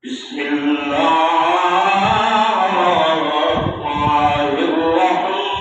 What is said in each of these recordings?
بسم الله الرحمن الرحيم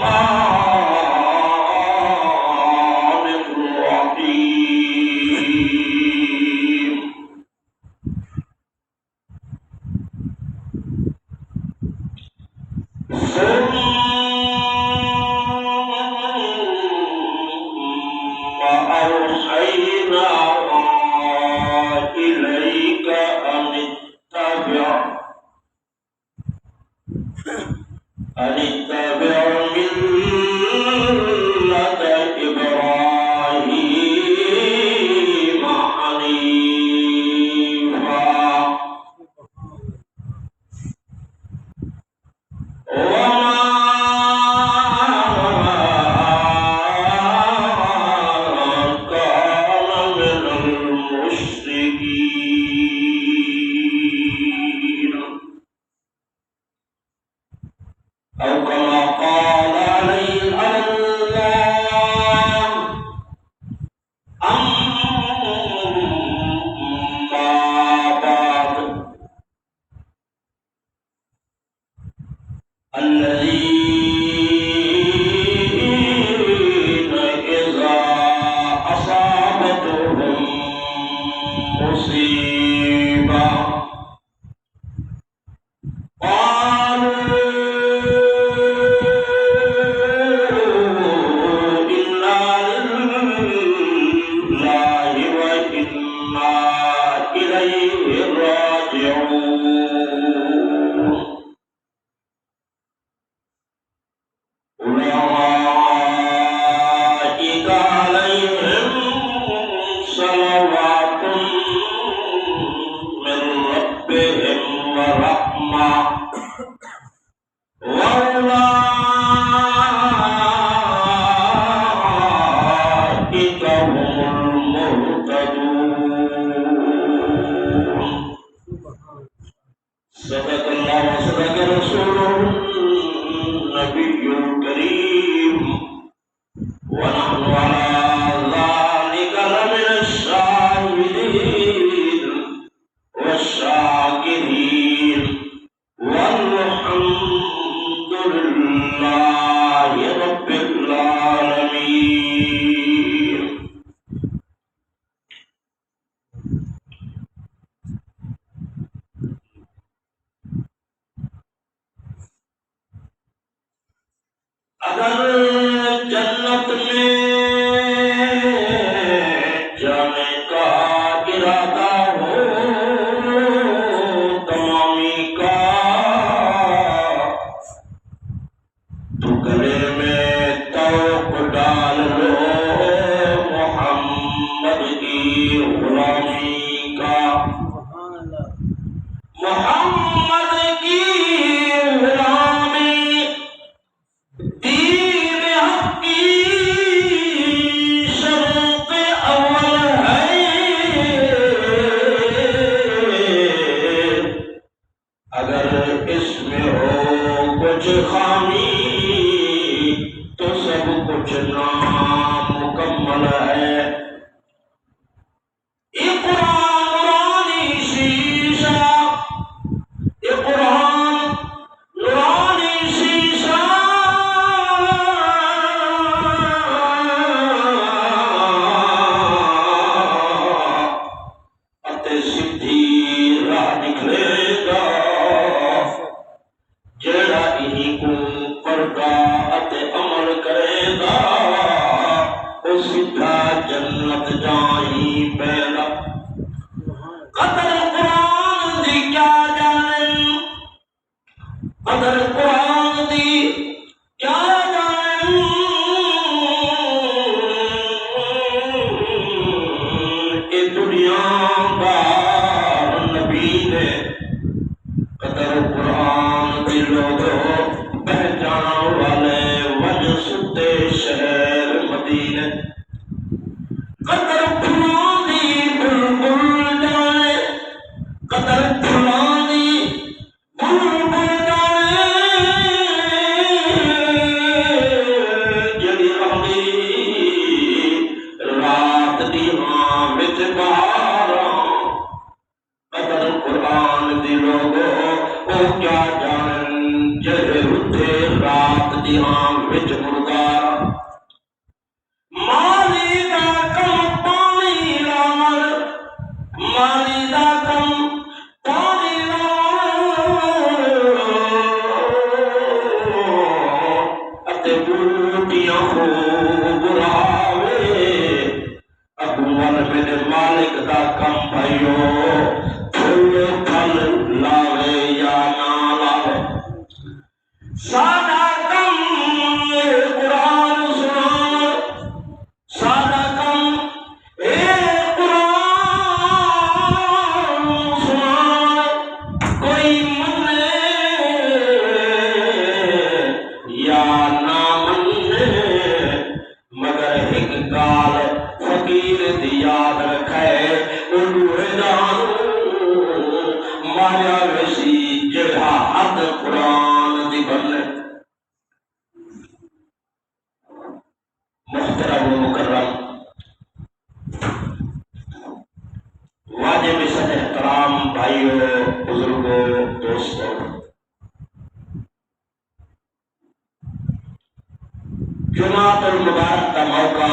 جمعۃ المبارک کا موقع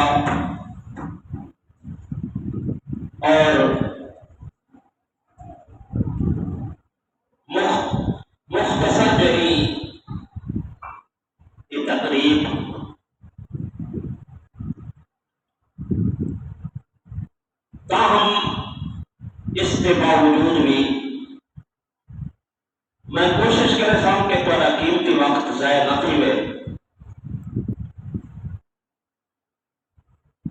اور مختصر جہی یہ تقریب تاہم اس کے باوجود بھی میں کوشش کرے سا کہ تھوڑا قیمتی وقت ضائع نہ تھے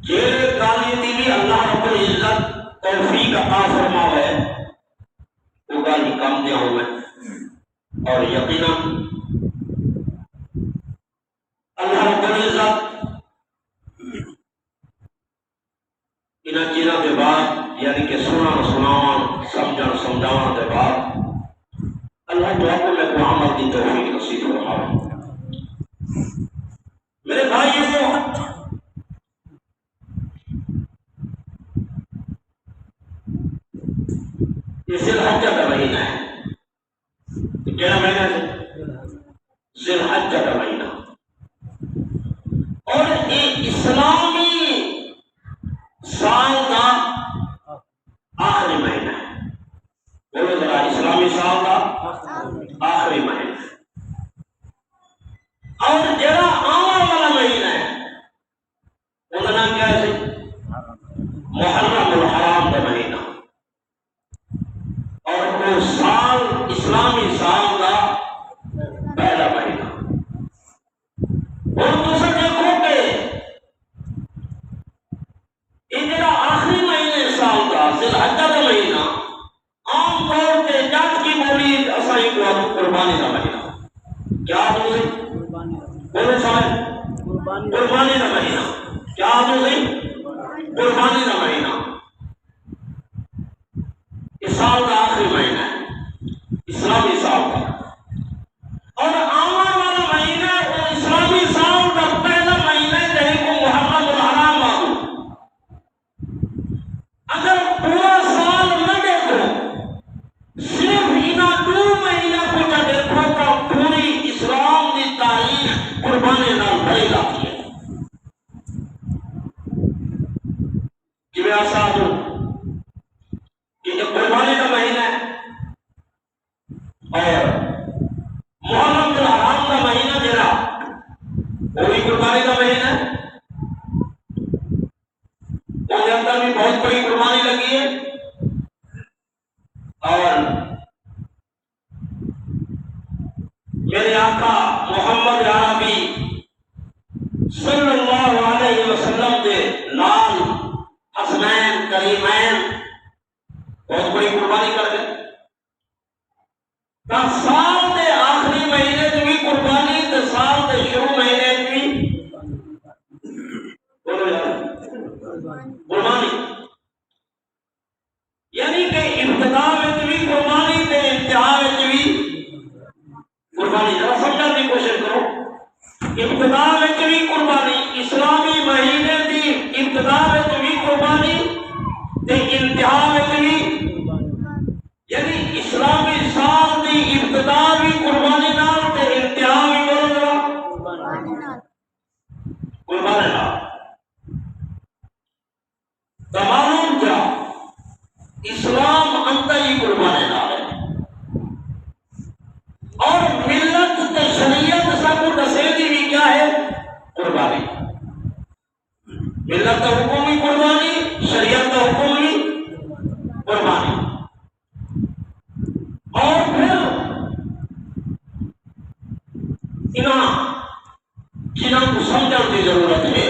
یہ گالی دی بھی اللہ رب العزت توفیق عطا فرماوے وہ گالی کم دیا ہوئے اور یقیناً اللہ رب العزت انہاں چیزوں کے بعد یعنی کہ سناون سمجھاون کے بعد اللہ دعا کو میں کو عمل کی توفیق نصیب فرمائے۔ میرے بھائیوں، یہ ذی الحجہ کا مہینہ ہے۔ کیا مہینہ ہے؟ ذی الحجہ کا مہینہ، اور یہ اسلامی سال کا آخری مہینہ ہے۔ بولو ذرا، اسلامی سال کا آخری مہینہ ہے۔ اور جڑا آنے والا مہینہ ہے وہ نام کیا ہے؟ محرم الحرام کا مہینہ، اور وہ سال اسلامی سال کا پہلا مہینہ۔ اور دوسرے دیکھو کہ یہ جڑا آخری مہینے سال کا ذی الحجہ کا مہینہ عام طور پہ جٹ کی بولی اسائی کو قربانی کا مہینہ کیا بولے؟ بولے صاحب، قربانی کا مہینہ کیا بولے؟ قربانی کا مہینہ۔ اس سال کا آخری مہینہ ہے اسلامی سال کا، اور آنے والا مہینہ وہ اسلامی سال کا پہلا مہینہ ہے جن کو محرم الحرام آگو۔ اگر پورا سال نہ دیکھو، صرف انہاں 2 مہینہ کو نہ دیکھو تو پوری اسلام کی تاریخ قربانی نال بھری جاتی ہے۔ کہ میں آسان ہوں کہ یہ قربانی کا مہینہ ہے، اور محرم الحرام کا مہینہ جڑا وہ بھی قربانی کا مہینہ ہے۔ اس کے اندر بھی بہت بڑی قربانی لگی ہے، اور میرے آقا محمد عربی صلی اللہ علیہ وسلم کے لال حسنین کریمین بہت بڑی قربانی کر گئے۔ سال کے آخری مہینے کی بھی قربانی، تو سال کے شروع مہینے کی بھی قربانی، یعنی کہ ابتدا میں بھی قربانی تے انتہا میں بھی قربانی۔ ذرا سمجھنے کی کوشش کرو، ابتدا میں بھی قربانی، اسلامی مہینے کی ابتدا میں بھی قربانی تے انتہا میں بھی، یعنی اسلامی سال کی ابتدا بھی قربانی نال تے انتہا بھی قربانی نال۔ معلوم کیا اسلام اندر ہی قربانی نال ہے، اور ملت تے شریعت سب کو دسے دی بھی کیا ہے؟ قربانی۔ ملت کا حکم بھی قربانی، شریعت کا حکم بھی قربانی۔ اور پھر انہاں کو سمجھنے کی ضرورت ہے۔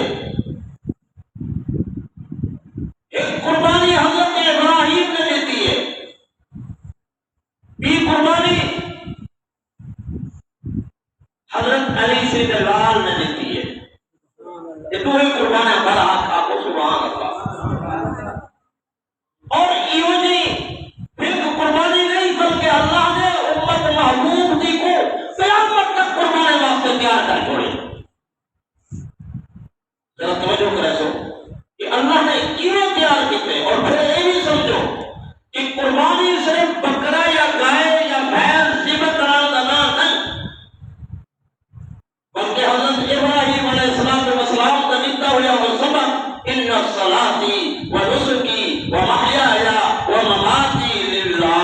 ایک قربانی حضرت ابراہیم نے دیتی ہے، بھی قربانی حضرت علی سے دلال نے دیتی ہے۔ یہ دو ہی قربانیاں بڑا حق آپ سبحان اللہ۔ اور یہ نہیں پھر قربانی نہیں، بلکہ اللہ نے امت محبوب دی کو قیامت تک قربانی واسطے تیار کر چھوڑی۔ ذرا توجہ کرے سو کہ اللہ نے کیوں تیار کیتے، اور پھر یہ بھی سمجھو کہ قربانی صرف بکرا یا گائے یا بھینس ذبح کرنے کا نام نہیں، بلکہ حضرت ابراہیم علیہ السلام کا دیتا ہوا وہ سبق ان صلاتی و نسکی و محیای و مماتی للہ۔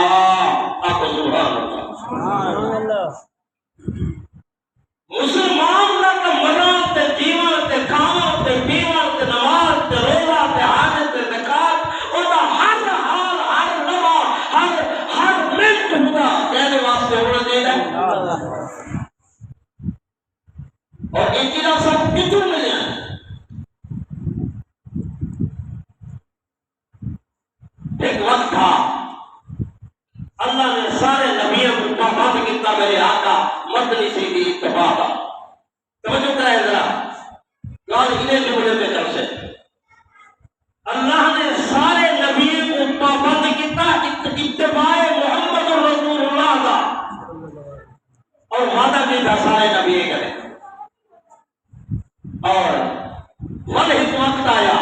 آپ سبحان اللہ۔ مسلمان نہ تو مران تے جیون تے کھانا تے پیون تے نماز تے روزہ تے حج تے زکات اور ہر حال ہر لمحہ ہر منٹ خدا تیرے واسطے ہونا چاہیے۔ اور ایک چیز سب کتوں ملے ہیں، سوال انہیں جملے پہ چل سے اللہ نے سارے نبی کو پابند کیتا اتباع محمد رسول اللہ کا اور وعدہ کیتا سارے نبی کرے اور ون ایک وقت آیا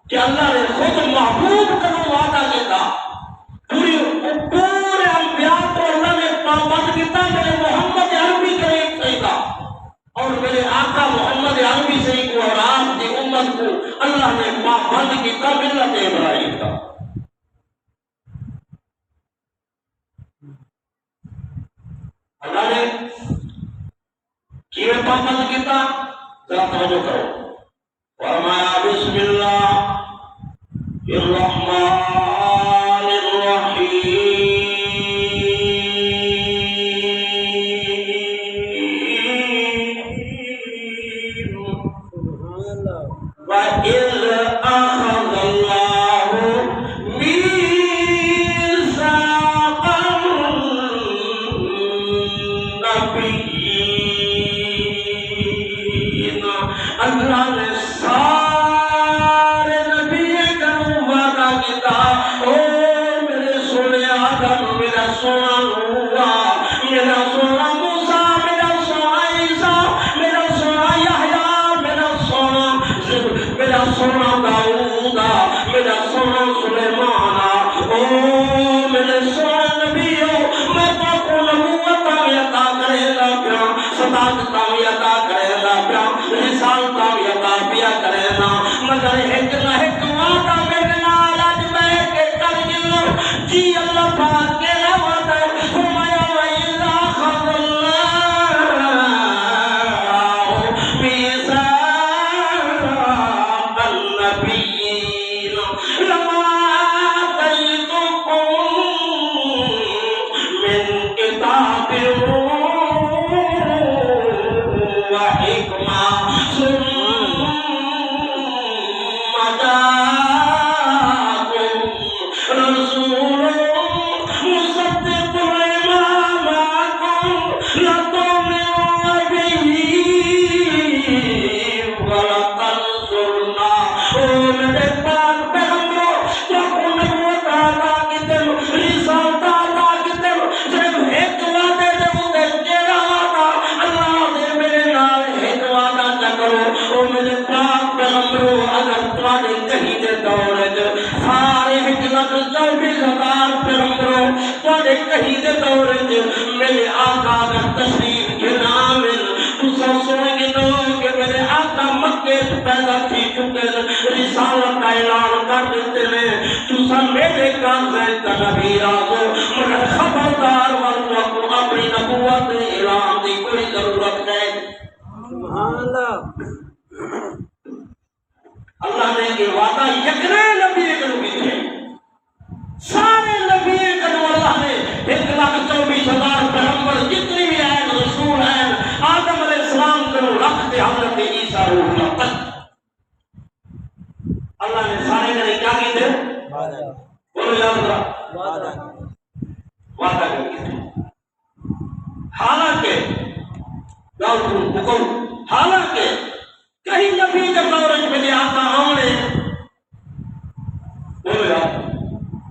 کہ اللہ نے خود محبوب کرو وعدہ کیتا پورے انبیاء کو اللہ نے پابند کیتا میرے محمد عربی کریم صحیح کا اور میرے آقا محمد عربی صحیح کو اور آپ کی امت کو اللہ نے پابند کیتا ملت ابراہیم کا اللہ نے کیوں پابند کیتا ذرا توجہ کرو فرمایا بسم اللہ الرحمن الرحیم وَإِذْ أَخَذَ اللَّهُ مِيثَاقَ النَّبِيِّينَ اللہ نے سارے نبی کروں وعدہ کیتا او میرے سونے آدم میرا سونا نوح میرا سونا موسیٰ میرا سونا عیسیٰ میرا سونا یحییٰ میرا سونا داؤد میرا سونا سلیمان او میرے سونے نبیوں میں تو کو نبوت عطا کرے گا پیا صداقت عطا کرے گا پیا رسالت عطا پیا کرے گا مگر ایک نہ ایک وعدہ میرے نال اج میں کے کر گلو جی اللہ پاک کے وعدہ فرمایا وَإِذْ أَخَذَ اللَّهُ مِيثَاقَ النَّبِيِّينَ لَمَا آتَيْتُكُم مِّن كِتَابٍ وَحِكْمَةٍ ثُمَّ جَاءَكُم رَّسُولٌ مُصَدِّقٌ لِّمَا مَعَكُمْ لَتُؤْمِنُنَّ بِهِ وَلَتَنصُرُنَّهُ او میرے پاک پیغمبروں تو کو نبوت عطا کیتے رسالت عطا کیتے صرف ایک وعدے دے اوتے کیڑا وعدہ اللہ نے میرے نال ایک وعدہ نہ کرو او میرے پاک پیغمبروں اگر تواڈے کہیں دے دور وچ سارے 1,24,000 پیغمبروں تواڈے کہیں دے دور وچ میرے آقا اگر تشریف گراویں تساں سن گنو کہ میرے آقا مکے سے پیدا تھی چکے رسالت کا اعلان کر دیتے ہیں تساں میرے کاغذ کا نبی راہو مگر خبردار ورنہ کو اپنی نبوت اعلان دی کوئی ضرورت ہے سبحان اللہ اللہ نے یہ وعدہ یکنے نبی کرو کیتے سارے نبی کرو اللہ نے 1,24,000 پیغمبر جتنی بھی ہیں رسول ہیں آدم علیہ السلام کرو رکھ دے حضرت عیسیٰ روح اللہ تک اللہ نے سارے نے کیا کیتے بولو یاد رہا وعدہ کر کیتے حالانکہ حالانکہ کہیں نبی کے دور میں میرے آقا آنے بولو یاد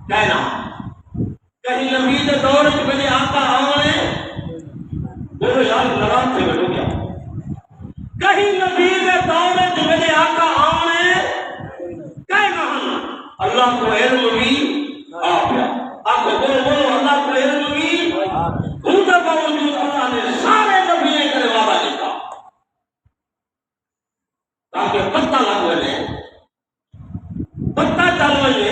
کہنا کہیں نبی کے دور میں میرے آقا آنے بولو یاد لگام سے بیٹھو گیا کہیں نبی کے دور میں میرے آقا آنے کہنا اللہ کو علم بھی آپ آپ کو بولو اللہ کو علم بھی خود باوجود اللہ نے سارے نبی کرے وعدہ کیتا تاکہ پتہ لگ وے پتہ چل وے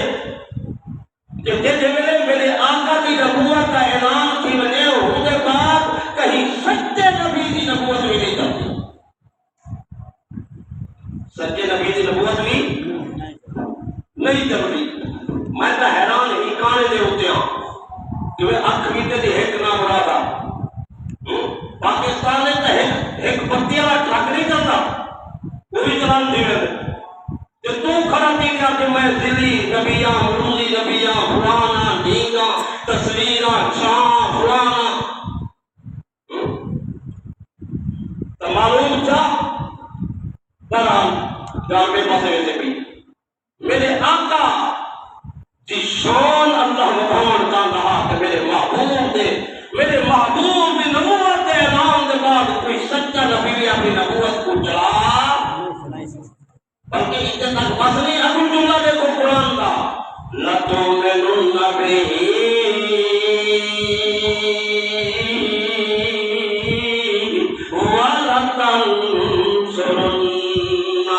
کہ جیسے میرے آقا کی نبوت کا اعلان تھی وجہ اس کے بعد کہیں سچے نبی کی نبوت بھی نہیں چلتی سچے نبی کی نبوت بھی نہیں چلتی میں تو حیران ہی کانے دے ہوتے ہیں کہ وہ اکھ بیتے دے ایک نہ مرادہ پاکستان میں تو ایک پتی والا ٹرک نہیں چلتا وہ بھی چلان دے گئے جو تو کھڑا نہیں کیا کہ میں دلی نبیاں روزی نبیاں فلانا ڈینگا تصویرہ شاہ فلانا تو معلوم تھا بہرحال جان میں پاسے ویسے بھی میرے آقا جی شان اللہ مبہان کا رہا کہ میرے محبوب دی نبوت دے اعلان کے بعد کوئی سچا نبی بھی اپنی نبوت کو چلا بلکہ اتنے تک بس نہیں اگل جملہ دیکھو قرآن کا لَتُؤْمِنُنَّ بِهِ وَلَتَنْصُرُنَّ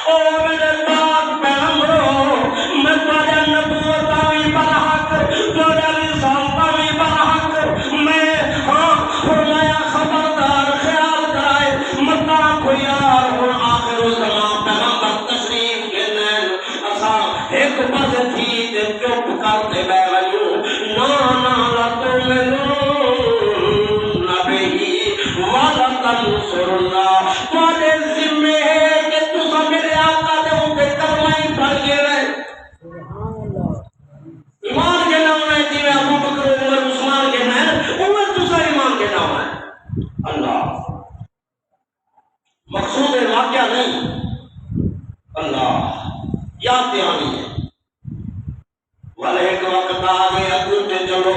او میرے پاک پیغمبروں میں تمہارے نبوت بھی برحق تمہارے رسالت بھی برحق میں فرمایا خبردار خیال کرائے متا کوئی یار ہوں آخر زمان پیغمبر تشریف کے نین اسا ایک بس تھی تے چپ کرتے بے ویوں نا لَتُؤْمِنُنَّ بِهِ وَلَتَنْصُرُنَّ تمہارے ذمہ ہے کہ تسا میرے آقا دے ہوتے کرمائی پڑھ گئے رہے ایمان کے نام ہے جی میں ابو بکر عمر عثمان کے نام عمر تسا ایمان کے نام ہے اللہ مقصود واقعہ نہیں اللہ یاد دہانی ہے والے ایک وقت آگے اگوٹے چلو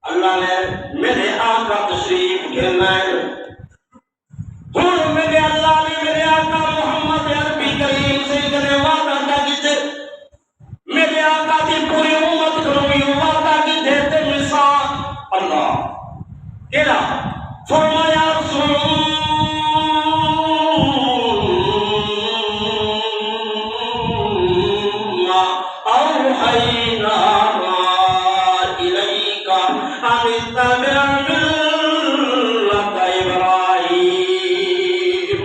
اللہ نے میرے آقا تشریف گھرنا ہے ہوں میرے اللہ نے میرے آقا محمد عربی کریم سے اتنے وعدہ کیا کیتے میرے آقا کی پوری امت کروں وعدہ کی دیتے مثال اللہ کہنا فرمایا اوحینا الیک ان اتبع ملت ابراہیم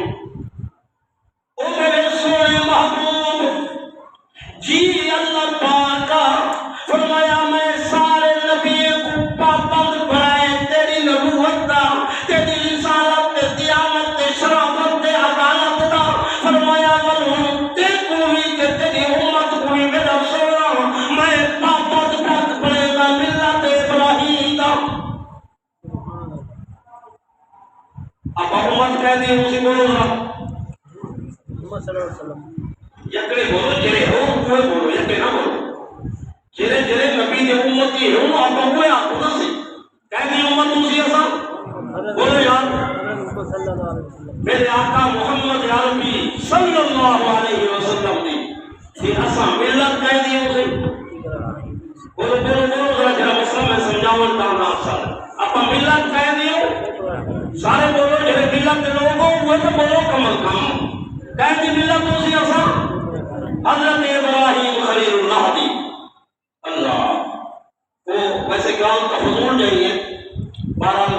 او میرے سونے محبوب جی اللہ پاک فرمایا میں سارے نبی کو پابند بنائے تیری نبوت دا تیری رسالت تے قیامت تے شرافت تے عدالت دا فرمایا ولہم تے کوئی تے تیری امت کوئی میرا سونا میں پابند بنے گا ملت ابراہیم دا اب امت کہہ دی اسی بولو نا محمد صلی اللہ علیہ وسلم یکڑے بولو جرے ہو کوئی بولو یکڑے نہ بولو جرے جرے نبی دے امتی ہوں آپ کوئی آپ نہ سی کہہ دی امت اسی ایسا بولو یار میرے آقا محمد عربی صلی اللہ علیہ وسلم دی تھی اسا ملت کہہ دی اسے بولو بولو بولو ذرا جرا مسئلہ میں سمجھاؤں تانا سال اپا ملت کہہ دیو سارے بولو جرے ملت لوگوں وہ تو بولو کم از کم کہہ دی ملت اسی ایسا حضرت ابراہیم خلیل اللہ دی اللہ وہ ویسے کام کا حضور نہیں ہے بہرحال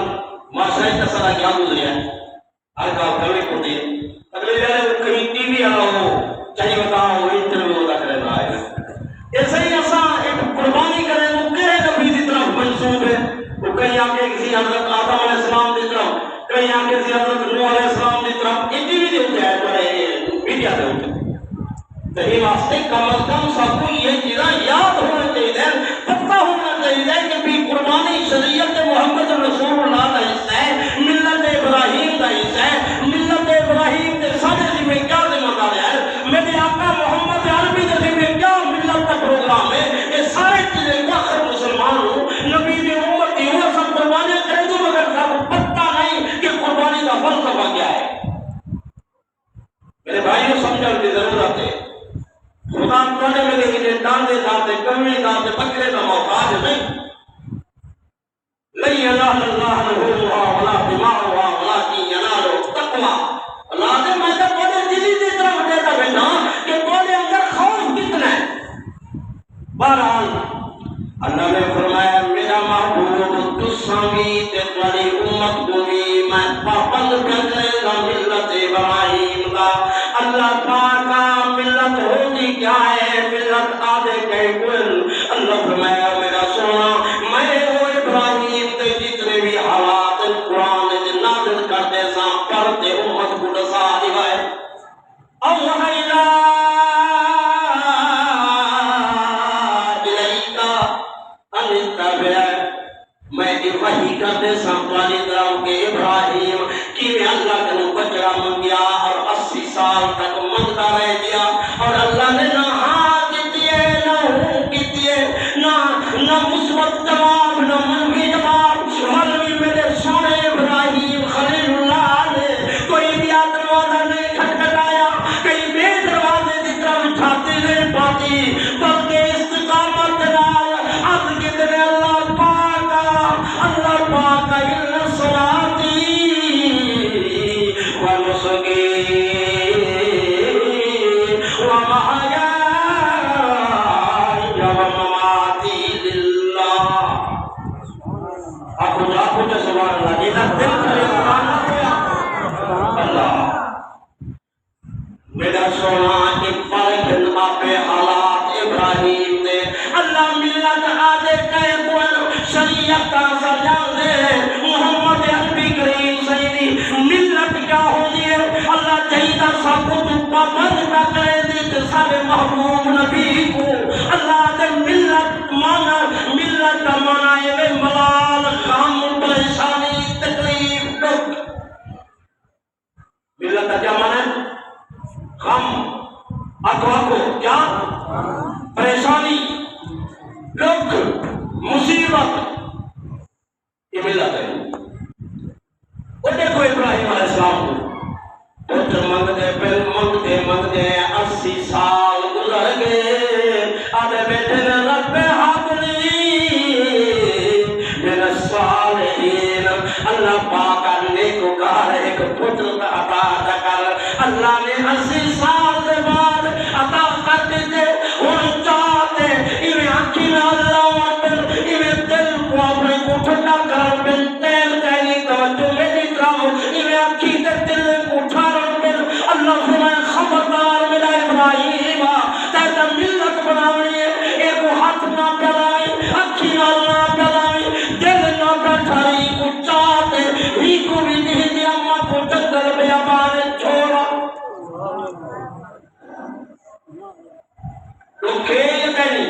معاشرے کا سارا کیا گزریا ہے ہر کام کرنے کو دے اگلے والے وہ کہیں ٹی وی آ ہو چاہیے بتاؤ انٹرویو ہوتا کرے رہا ہے ایسا ہی ایسا ایک قربانی کرے وہ کہے نبی کی طرف منسوب ہے وہ کہیں آگے کسی حضرت آدم علیہ السلام کی طرف کہیں آگے کسی حضرت نوح علیہ السلام کی طرف یہ ٹی وی دے ہوتے ہیں بڑے میڈیا دے ہوتے ہیں تہی واسطے کم از کم سب کو یہ چیزیں یاد ہونا چاہیے پتہ ہونا چاہیے کہ بھی قربانی شریعت محمد رسول اللہ کا حصہ ہے ملت ابراہیم کا حصہ ہے ملت ابراہیم کے سارے ذمہ کیا ذمہ دار ہے میرے آقا محمد عربی کے ذمہ کیا ملت کا پروگرام ہے یہ سارے چیزیں کیا خر مسلمان ہوں نبی کی امتی ہوں سب قربانیاں کریں گے مگر سب پتہ نہیں کہ قربانی کا فلسفہ کیا ہے میرے بھائیوں سمجھنے کی ضرورت ہے خدا تعالی میں لیکن ڈانڈے داتے کمی داتے بکرے کا محتاج نہیں لئی اللہ اللہ نحوها ولا دماغها ولكن ينال التقوى اللہ نے میں تو بڑے دلی کی طرف دیتا بیٹھا کہ بولے اندر خوف کتنا ہے بہرحال اللہ نے فرمایا میرا محبوب تساوی تے تمہاری امت کو بھی میں پابند کرنے گا ملت ابراہیم کا اللہ پاک ملت ہوتی کیا ہے ملت آدھے کہیں کل اللہ فرمایا میرا سونا میں وہ ابراہیم کے جتنے بھی حالات قرآن نازل کرتے ساں پڑھتے امت کو دسا دیوائے اوحینا الیکا ان اتبع میں وحی کرتے ساں تمہاری طرف کہ ابراہیم کی سال تک منگتا رہ گیا اور اللہ نے نہ ہاں کیتی ہے نہ ہوں کیتی ہے نہ مثبت جواب نہ منفی جواب مولوی میرے سونے ابراہیم خلیل اللہ نے کوئی بھی دروازہ نہیں کھٹکھٹایا کہیں بے دروازے کی طرف چھاتی نہیں پاتی بلکہ استقامت نال اب کتنے اللہ پاک ان صلاتی و نسکی و محیای و مماتی للہ آپ کو جو سبحان اللہ جینا دل کرے قرآن اللہ میرا سونا ایک فرق آپ حالات ابراہیم نے اللہ ملت آدھے کہے کون شریعت کا سجان دے محمد عربی کریم سیدی ملت کیا ہونی ہے اللہ چاہیدہ سب کو دکھا بند نہ کرے دیتے سارے محبوب نبی کو اللہ دے ملت مانا ملت کا مانا ہے ملال غم پریشانی تکلیف دکھ ملت کا کیا مانا ہے غم اکوا کو کیا پریشانی دکھ مصیبت یہ ملت ہے وہ دیکھو ابراہیم علیہ السلام کو پتر منگتے 80 سال گزر گئے آدھے بیٹے نے رب حبلی من الصالحین اللہ پاک نیکوکار ایک پتر عطا کر اللہ نے 80 سال کے بعد عطا کر دیتے اور چاہتے انہیں آنکھی میں اللہ اکبر انہیں دل کو اپنے کو ٹھنڈا کر بن تیل کہنی توجہ میری طرف انہیں آنکھی کے دل کو اٹھا رکھ اللہ فرمائے خبردار میرا ابراہیم تیتا ملت بناونی ہے ایک ہاتھ نہ پھیلائی اکھی نہ پھیلائی دل نہ بیٹھائی کو چاہتے ہی کو بھی نہیں دیا ماں کو جنگل بیابان چھوڑا تو کھیل کہنی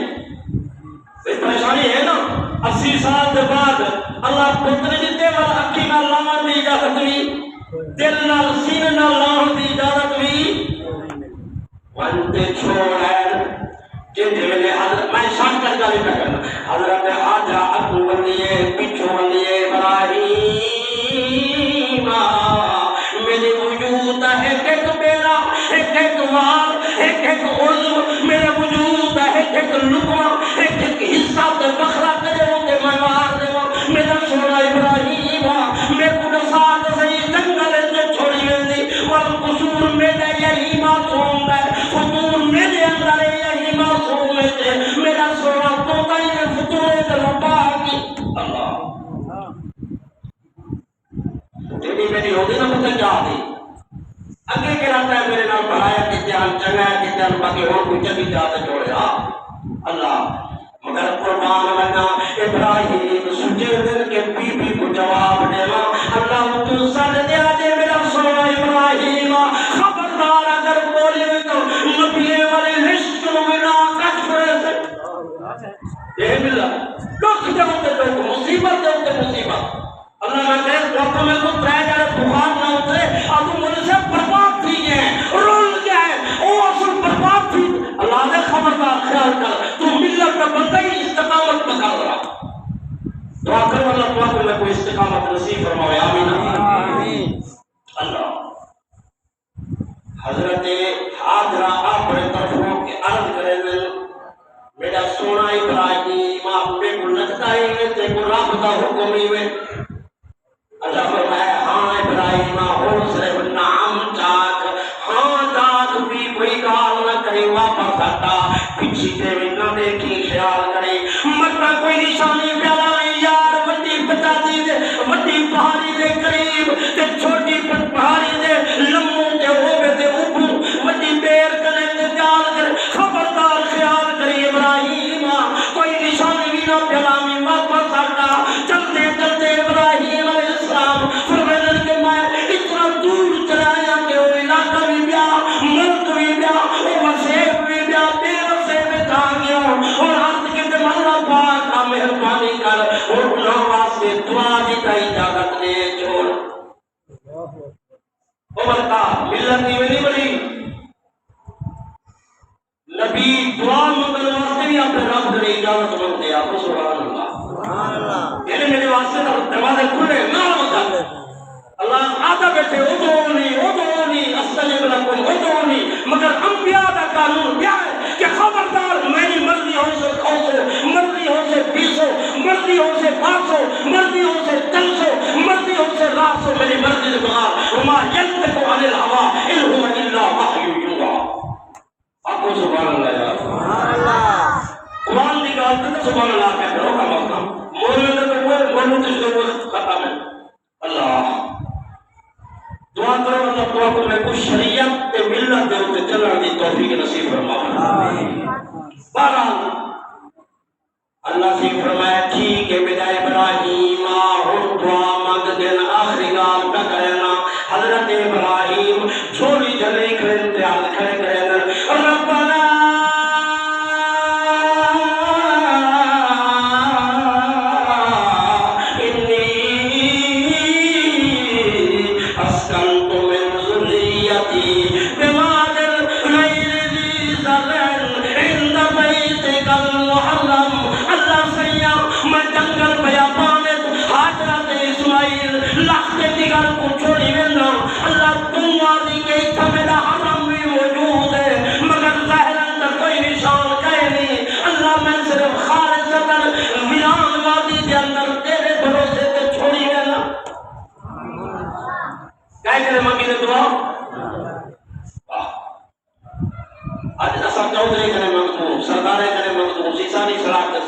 اس پریشانی ہے نا 80 سال کے بعد اللہ پتر جتے والا اکھی نہ لاؤں دی اجازت بھی دل نہ سینے نہ لاؤں دی اجازت بھی وانتے چھوڑ ہے جنتے میں نے حضرت میں شان کر جانے پہ کرنا حضرت حاجہ اکو بندیے پچھو بندیے ابراہیم میرے وجود ہے ایک بیرا ایک وار ایک عضو میرے وجود ہے ایک لقمہ ایک حصہ تے بخرا کرے ہوتے میں مار دے میرا سونا ابراہیم میرے کو ساتھ صحیح جنگل سے چھوڑی ویندی والقصور میرے یہی معصوم ہے فطور میرے اندر یہی معصوم ہے میرا سونا توتا ہی فطور ہے ربا کی اللہ تیری میری ہوگی نا پتہ کیا دی اگے کہتا ہے میرے نام بڑھایا کہ جان چنگا ہے کہ جان باقی اور کوئی چلی جاتا چھوڑے اللہ مگر قربان بنا ابراہیم سجے دل کے بی بی کو جواب دینا اللہ تو سن دیا دے میرا سونا ابراہیم خبردار اگر بولے تو نبی والے رشت کو منا کچھ پڑے سے یہ ملا دکھ جاؤتے تو مصیبت جاؤتے مصیبت اللہ میں کہے وقت میں کو ترائے جائے بخار نہ اترے اب تم مجھے سے برباد تھی گئے رول گئے او اصل برباد تھی اللہ نے خبردار خیال کر تو ملت کا بندہ ہی استقامت پکا رہا دعا کر اللہ دعا کر میں کوئی استقامت نصیب فرمائے آمین اللہ حضرت حاضرہ اپنے طرفوں کے عرض کرے میرا سونا ابراہیم آپ پہ کو لگتا ہی میں تے کو رابطہ حکمی میں اللہ فرمایا ہاں ابراہیم ہو صرف نام چاک ہاں چاک بھی کوئی گال نہ کرے واپس آتا پچھی دے میں نہ دیکھی خیال کرے مطلع کوئی نشانی پیالائی یار وڈی پچاتی دے وڈی پہاڑی دے قریب تے چھوٹی پہاڑی دے لموں تے ہوگے تے اوپر وڈی بیر کرے تے جال کرے خبردار خیال کرے ابراہیم کوئی نشانی بھی نہ پیالائی واپس آتا چلتے چلتے ابراہیم علیہ السلام فرمائے کہ میں اتنا دور چلایا کہ وہ علاقہ بھی بیا ملک بھی بیا وہ وسیب بھی بیا بے وسیب تھا گیا اور عرض کے دے اللہ پاک مہربانی کر اور گناہ واسطے دعا دیتا اجازت دے چھوڑ عمر کا ملت نہیں بنی نبی دعا منگل واسطے بھی اپنے رب سے اجازت مانگتے آپ سبحان اللہ یعنی میرے واسطے دروازے کھلے نہ ہوتا اللہ آدھا بیٹھے ادعونی استجب لکم ادعونی مگر انبیاء کا قانون کیا ہے کہ خبردار میری مرضی ہو سے کھوسو مرضی ہو سے پیسو مرضی ہو سے پاسو مرضی ہو سے تلسو مرضی ہو سے راسو میری مرضی سے بغار وما ينطق عن الهوى ان هو الا وحی یوحى آپ کو سبحان اللہ یا سبحان اللہ قرآن کی بات کرتے سبحان اللہ کہتے ہو کا مقام مولوی نے تو مولوی جس کو ختم ہے اللہ دعا کرو اللہ دعا کو میں کچھ شریعت تے ملت دے ہوتے چلن دی توفیق نصیب فرمائے بہرحال اللہ سے فرمایا ٹھیک ہے بیٹا ابراہیم ہن دعا مانگ دین آخری گال کا کہنا حضرت ابراہیم چھوڑی جلے کرے امتحان کھڑے کرے ربنا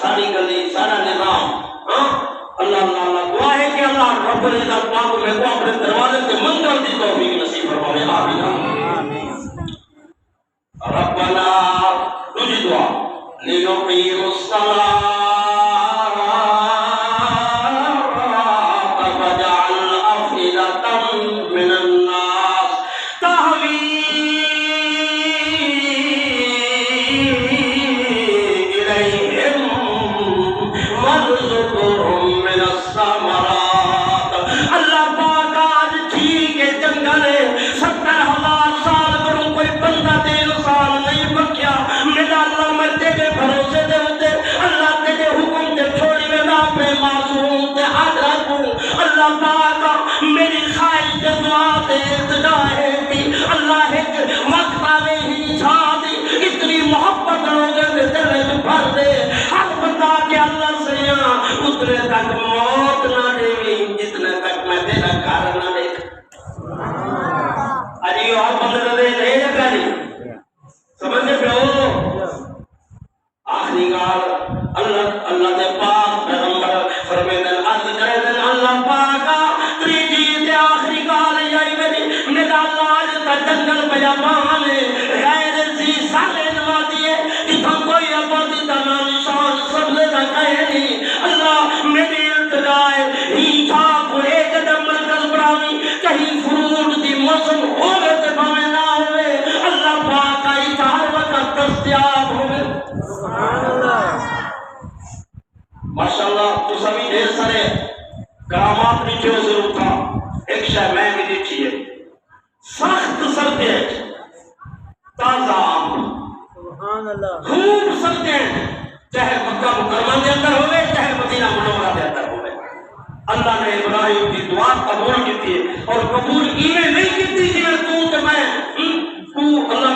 ساری گلی سارا نظام اللہ اللہ دعا ہے کہ اللہ رب العزت پاک میں کو اپنے دروازے سے منزل دی توفیق نصیب فرمائے آمین ربنا تجھ دعا لیقیم الصلاة فجعل أفئدة من الناس تهوي میری خواہش دعا دے ہے کہ اللہ ایک وقت آوے ہی چھا دی اتنی محبت لوگوں کے دل میں بھر دے حق بتا کہ اللہ سے اتنے تک موت نہ دے جتنے تک میں تیرا گھر نہ دے اجی اور بندہ دے نہیں کری سمجھے پہ ہو آخری گال اللہ دے پاک پیغمبر فرمائے دن عرض کرے دن اللہ پاکا جنگل بیابان غیر زی سالے نوادی ہے جتھا کوئی آبادی دا نشان سب لے دا کہنی اللہ میری التجائے ہی چھا کو ایک قدم مرکز برامی کہیں فروٹ دی موسم ہوئے تے بھامے نہ ہوئے اللہ پاک آئی ہر وقت دستیاب ہوئے سبحان اللہ ماشاءاللہ تو سبھی ڈھیر سارے کرامات نیچے ضرور تھا ایک شہ میں بھی دیکھی ہے سخت سردی تازہ سبحان اللہ خوب سردی چاہے مکہ مکرمہ کے اندر ہوئے چاہے مدینہ منورہ کے اندر ہوئے اللہ نے ابراہیم کی دعا قبول کی تھی اور قبول ایویں نہیں کی تھی کہ تو کہ میں تو اللہ